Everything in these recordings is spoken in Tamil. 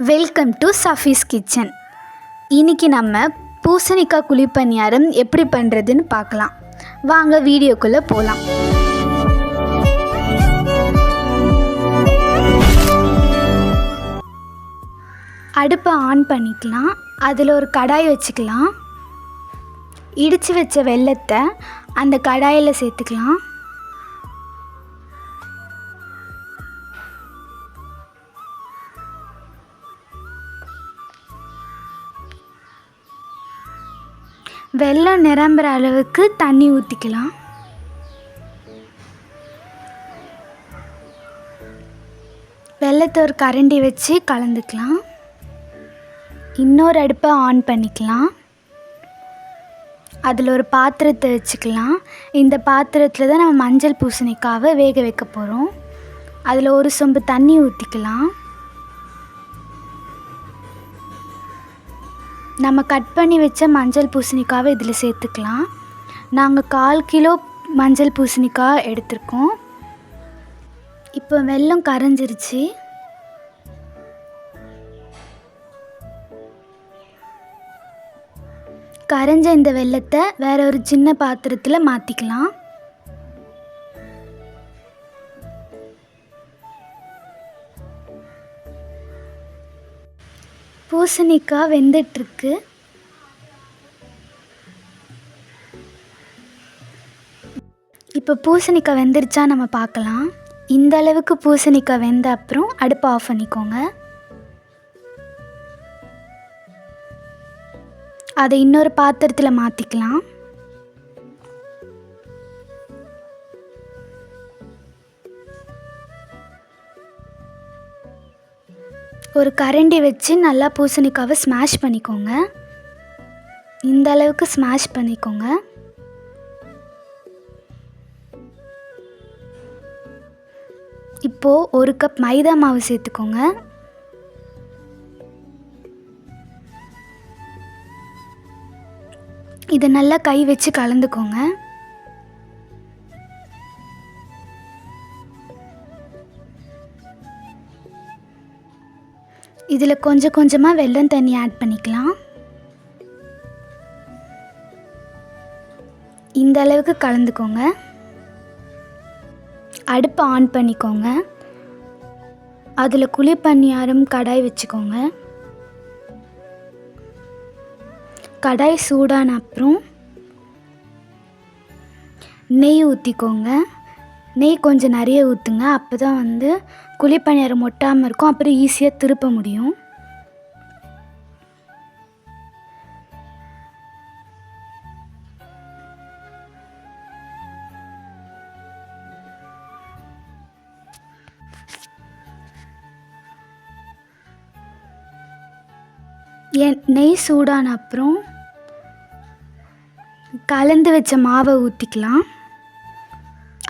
Welcome to சஃபீஸ் kitchen. இன்றைக்கி நம்ம பூசணிக்காய் குழிப்பணியாரம் எப்படி பண்ணுறதுன்னு பார்க்கலாம். வாங்க வீடியோக்குள்ளே போகலாம். அடுப்பை ஆன் பண்ணிக்கலாம். அதில் ஒரு கடாய் வச்சுக்கலாம். இடித்து வச்ச வெல்லத்தை அந்த கடாயில் சேர்த்துக்கலாம். வெல்லம் நிரம்புற அளவுக்கு தண்ணி ஊற்றிக்கலாம். வெல்லத்தை ஒரு கரண்டி வச்சு கலந்துக்கலாம். இன்னொரு அடுப்பை ஆன் பண்ணிக்கலாம். அதில் ஒரு பாத்திரத்தை வச்சுக்கலாம். இந்த பாத்திரத்தில் தான் நம்ம மஞ்சள் பூசணிக்காவை வேக வைக்க போகிறோம். அதில் ஒரு சொம்பு தண்ணி ஊற்றிக்கலாம். நம்ம கட் பண்ணி வச்ச மஞ்சள் பூசணிக்காவை இதில் சேர்த்துக்கலாம். நாங்கள் 1/4 கிலோ மஞ்சள் பூசணிக்காய் எடுத்திருக்கோம். இப்போ வெல்லம் கரைஞ்சிருச்சு. கரைஞ்ச இந்த வெல்லத்தை வேற ஒரு சின்ன பாத்திரத்தில் மாற்றிக்கலாம். பூசணிக்காய் வெந்துட்டுருக்கு. இப்போ பூசணிக்காய் வெந்துருச்சா நம்ம பார்க்கலாம். இந்த அளவுக்கு பூசணிக்காய் வெந்த அப்புறம் அடுப்பை ஆஃப் பண்ணிக்கோங்க. அதை இன்னொரு பாத்திரத்தில் மாற்றிக்கலாம். ஒரு கரண்டி வச்சு நல்லா பூசணிக்காவை ஸ்மாஷ் பண்ணிக்கோங்க. இந்த அளவுக்கு ஸ்மாஷ் பண்ணிக்கோங்க. இப்போது 1 கப் மைதா மாவு சேர்த்துக்கோங்க. இதை நல்லா கை வச்சு கலந்துக்கோங்க. இதில் கொஞ்சம் கொஞ்சமாக வெல்லம் தண்ணி ஆட் பண்ணிக்கலாம். இந்த அளவுக்கு கலந்துக்கோங்க. அடுப்பை ஆன் பண்ணிக்கோங்க. அதில் குழிப்பணியாரம் கடாய் வச்சுக்கோங்க. கடாய் சூடான அப்புறம் நெய் ஊற்றிக்கோங்க. நெய் கொஞ்சம் நிறைய ஊற்றுங்க. அப்போ தான் குழிப்பணியாரம் ஒட்டாமல் இருக்கும். அப்புறம் ஈஸியாக திருப்ப முடியும். நெய் சூடான அப்புறம் கலந்து வச்ச மாவை ஊற்றிக்கலாம்.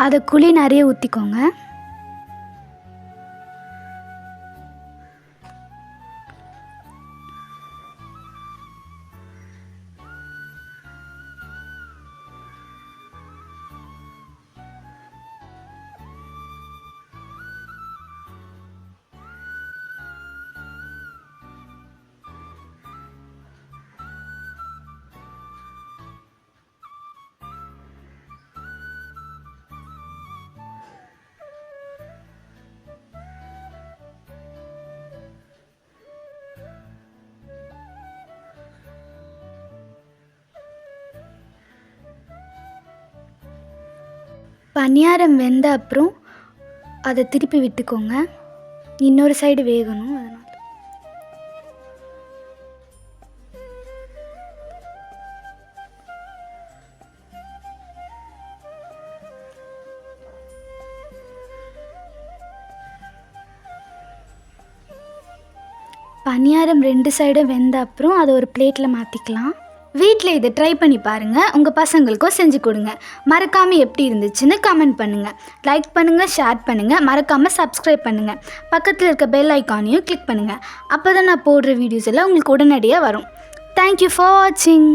அதை குழி நிறைய ஊற்றிக்கோங்க. பணியாரம் வெந்த அப்புறம் அதை திருப்பி விட்டுக்கோங்க. இன்னொரு சைடு வேகணும். அதனால் பணியாரம் 2 சைடும் வெந்த அப்புறம் அதை ஒரு பிளேட்டில் மாற்றிக்கலாம். வீட்டில் இதை ட்ரை பண்ணி பாருங்கள். உங்கள் பசங்களுக்கும் செஞ்சு கொடுங்க. மறக்காமல் எப்படி இருந்துச்சுன்னு கமெண்ட் பண்ணுங்கள். லைக் பண்ணுங்கள், ஷேர் பண்ணுங்கள். மறக்காமல் சப்ஸ்கிரைப் பண்ணுங்கள். பக்கத்தில் இருக்க பெல் ஐக்கானையும் கிளிக் பண்ணுங்கள். அப்போ தான் நான் போடுற வீடியோஸ் எல்லாம் உங்களுக்கு உடனடியாக வரும். தேங்க்யூ ஃபார் வாட்சிங்.